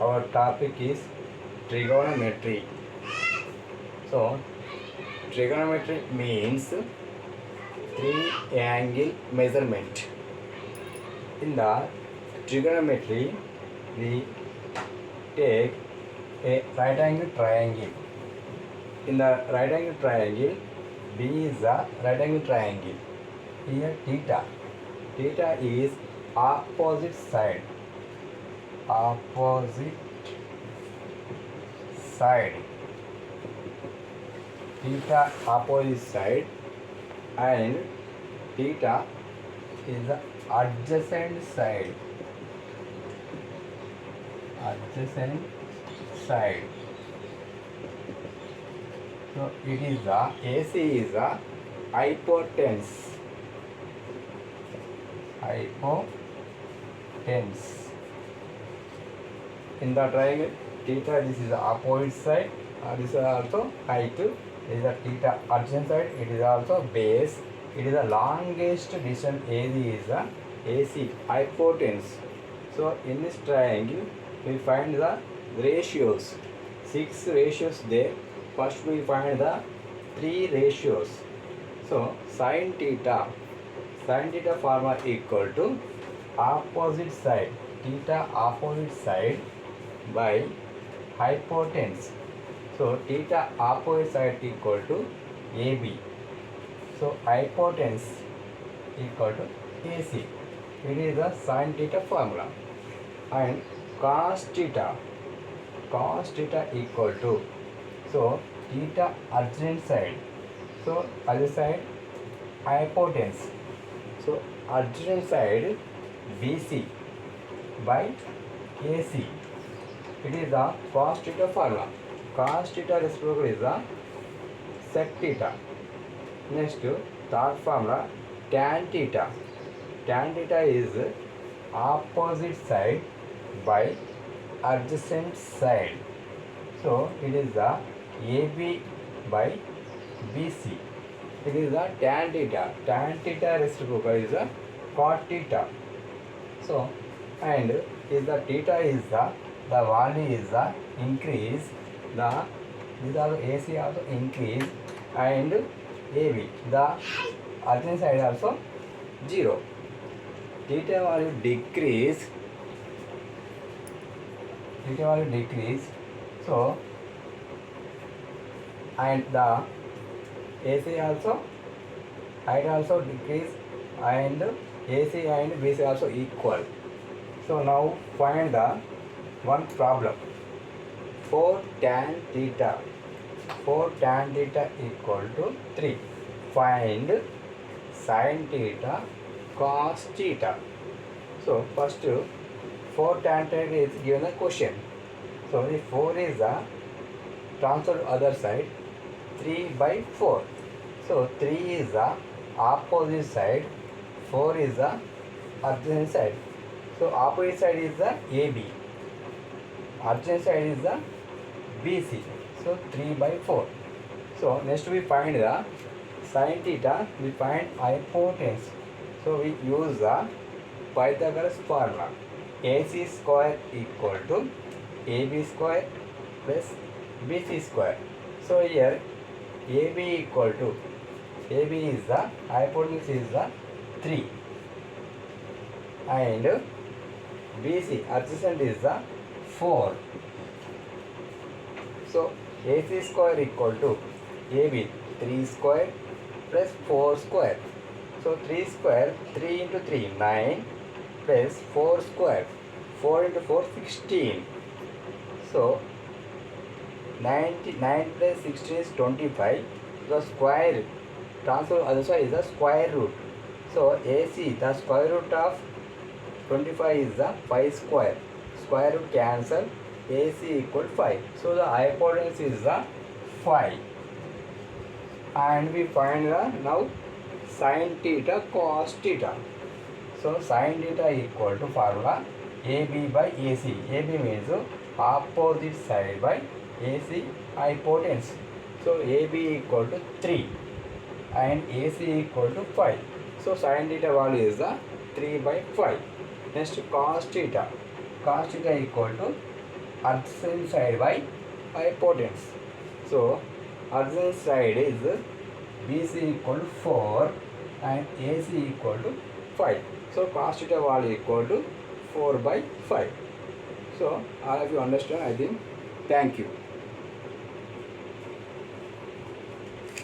our topic is trigonometry. So, trigonometry means three-angle measurement. In the trigonometry, we take a right angle triangle. In the right angle triangle, B is the right angle triangle. Here theta. Theta is opposite side. Opposite side. Theta opposite side, and theta is the adjacent side. Adjacent side. So it is the AC is the hypotenuse. Hypotenuse. In the triangle, theta, this is the opposite side. This is also height. This is the theta adjacent side. It is also base. It is the longest distance. AD is the AC hypotenuse. So in this triangle, we find the ratios. 6 ratios there. First we find the 3 ratios. So sin theta formula equal to opposite side, theta opposite side by hypotenuse. So theta opposite side equal to AB. So hypotenuse equal to AC. It is the sin theta formula. And cos theta equal to, so theta adjacent side, so adjacent side hypotenuse, so adjacent side BC by AC. It is the cos theta formula. Cos theta reciprocal is the sec theta. Next, third formula, tan theta. Tan theta is opposite side by adjacent side. So it is the AB by BC. It is the tan theta. Tan theta reciprocal is the cot theta. So, and is the theta is the value is the increase. The these are AC also increase, and AB the adjacent side also 0. Theta value decrease. Theta value decrease. So and the AC also, height also decrease, and AC and BC also equal. So now find the one problem. 4 tan theta equal to 3. Find sin theta cos theta. So first 4 tan theta is given a question. So the 4 is the transfer to other side, 3 by 4. So 3 is the opposite side, 4 is the adjacent side. So opposite side is the AB, adjacent side is the BC. So 3 by 4. So next we find the sin theta, we find hypotenuse. So we use the Pythagoras formula. AC square equal to AB square plus BC square. So here AB equal to, AB is the hypotenuse is the 3, and BC adjacent is the 4. So AC square equal to AB 3 square plus 4 square. So 3 square, 3 into 3 9 plus 4 square, 4 into 4 16. So 99 plus 16 is 25. The square transfer other side is the square root. So AC, the square root of 25 is the 5 square. Square root cancel. AC equal 5. So the hypotenuse is the 5. And we find the now sin theta cos theta. So sin theta equal to formula AB by AC. AB means opposite side by AC hypotenuse. So AB equal to 3 and AC equal to 5. So sin theta value is the 3 by 5. Next cos theta. Cos theta equal to adjacent side by hypotenuse. So adjacent side is BC equal to 4 and AC equal to 5. So cos theta value equal to 4 by 5. So all of you understand, I think. Thank you.